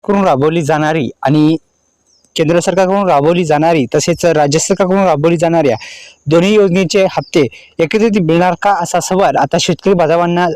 करून राबवली जाणारी आणि केंद्र सरकारकडून राबवली जाणारी तसेच राज्य सरकारकडून राबवली जाणाऱ्या दोन्ही योजनेचे हप्ते एकत्रित मिळणार का असा सवाल आता शेतकरी बांधवांना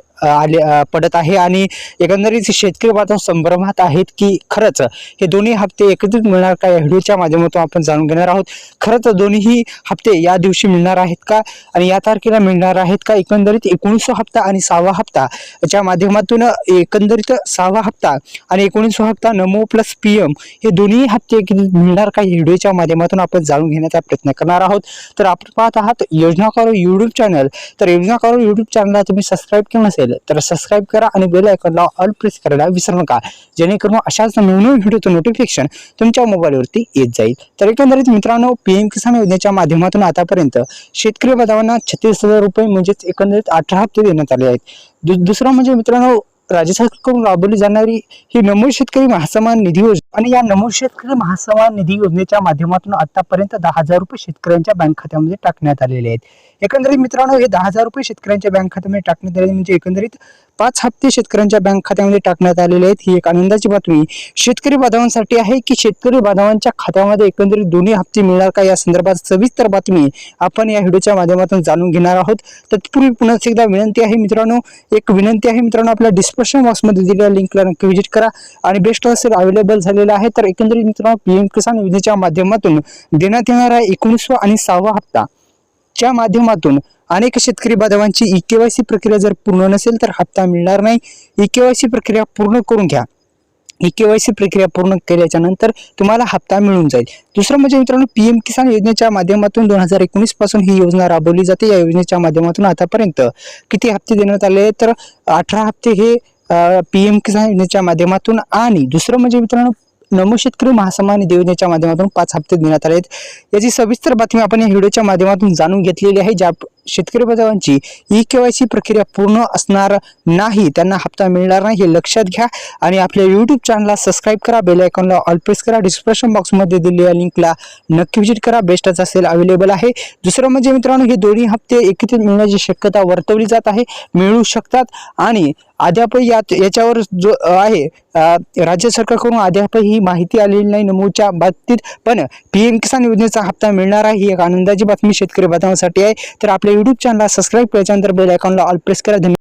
पडत आहे आणि एकंदरीत शेतकरी बांधव संभ्रमात आहेत की खरंच हे दोन्ही हप्ते एकत्रित मिळणार का या व्हिडिओच्या माध्यमातून आपण जाणून घेणार आहोत। खरंच दोन्ही हप्ते या दिवशी मिळणार आहेत का आणि या तारखेला मिळणार आहेत का? एकंदरीत 19 हप्ता आणि 6वा हप्ता याच्या माध्यमातून एकंदरीत 6वा हप्ता आणि 19 हप्ता नमो प्लस पीएम हे दोन्ही हप्ते मिळणार का या व्हिडिओच्या माध्यमातून आपण जाणून घेण्याचा प्रयत्न करणार आहोत। तर आपण पाहत आहात योजनाकार युट्यूब चॅनल। तर योजनाकार युट्यूब चॅनलला तुम्ही सबस्क्राईब केलं नसेल तर सबस्क्राईब करा आणि बेल आयकॉनला ऑल प्रेस करायला विसरू नका, जेणेकरून अशाच नवीन व्हिडिओचं नोटिफिकेशन तुमच्या मोबाईलवरती येत जाईल। तर एकंदरीत मित्रांनो, पीएम किसान योजनेच्या माध्यमातून आतापर्यंत शेतकरी बांधवांना 36,000 रुपये म्हणजेच एकंदरीत 18 हप्ते देण्यात आले आहेत। दुसरं म्हणजे मित्रांनो, राज्य सरकारकडून राबवली जाणारी ही नमो शेतकरी महासन्मान निधी योजना आणि या नमो शेतकरी महासन्मान निधी योजनेच्या माध्यमातून आतापर्यंत 10,000 रुपये शेतकऱ्यांच्या बँक खात्यामध्ये टाकण्यात आलेले आहेत। एकंदरीत मित्रांनो, हे 10,000 रुपये शेतकऱ्यांच्या बँक खात्यामध्ये टाकण्यात आले म्हणजे एकंदरीत 5 हप्ते शेतकऱ्यांच्या बँक खात्यामध्ये टाकण्यात आलेले आहेत। ही एक आनंदाची बातमी शेतकरी बांधवांसाठी आहे की शेतकरी बांधवांच्या खात्यामध्ये एकंदरीत दोन्ही हप्ते मिळणार का या संदर्भात सविस्तर बातमी आपण या व्हिडिओच्या माध्यमातून जाणून घेणार आहोत। तत्पूर्वी पुन्हा एकदा विनंती आहे मित्रांनो, आपल्या डिस्क्रिप्शन बॉक्समध्ये दिलेल्या लिंकला नक्की व्हिजिट करा आणि बेस्ट असेल अवेलेबल झालेला आहे। तर एकंदरीत मित्रांनो, पीएम किसान योजनेच्या माध्यमातून देण्यात येणारा 19वा आणि 6वा हप्ता च्या माध्यमातून अनेक शेतकरी बांधवांची ई-केवायसी प्रक्रिया जर पूर्ण नसेल तर हप्ता मिळणार नाही। ई-केवायसी प्रक्रिया पूर्ण करून घ्या। ई-केवायसी प्रक्रिया पूर्ण केल्याच्या नंतर तुम्हाला हप्ता मिळून जाईल। दुसरं म्हणजे मित्रांनो, पीएम किसान योजनेच्या माध्यमातून 2019 पासून ही योजना राबवली जाते। या योजनेच्या माध्यमातून आतापर्यंत किती हप्ते देण्यात आले तर 18 हप्ते हे पीएम किसान योजनेच्या माध्यमातून आणि दुसरं म्हणजे मित्रांनो, नमो शेतकरी महासन्मान निधी योजनेच्या माध्यमातून 5 हप्ते देण्यात आले आहेत। याची सविस्तर बातमी आपण या व्हिडिओच्या माध्यमातून जाणून घेतलेली आहे। ज्या शेतकरी बांधवांची ई-केवायसी प्रक्रिया पूर्ण असणार नाही त्यांना हप्ता मिळणार नाही हे लक्षात घ्या आणि आपल्या युट्यूब चॅनलला सबस्क्राईब करा, बेल आयकॉनला ऑल प्रेस करा, डिस्क्रिप्शन बॉक्समध्ये दिलेल्या लिंकला नक्की व्हिजिट करा, बेस्टच असेल अवेलेबल आहे। दुसरं म्हणजे मित्रांनो, हे दोन्ही हप्ते एकत्रित मिळण्याची शक्यता वर्तवली जात आहे, मिळू शकतात आणि अद्याप याच्यावर जो आहे राज्य सरकारकडून अद्याप ही माहिती आलेली नाही नमोच्या बाबतीत, पण पीएम किसान योजनेचा हप्ता मिळणार आहे ही एक आनंदाची बातमी शेतकरी बांधवांसाठी आहे। तर आपल्या युट्यूब चॅनलला सबस्क्राईब केल्यानंतर बेल आयकॉनला ऑल प्रेस करा।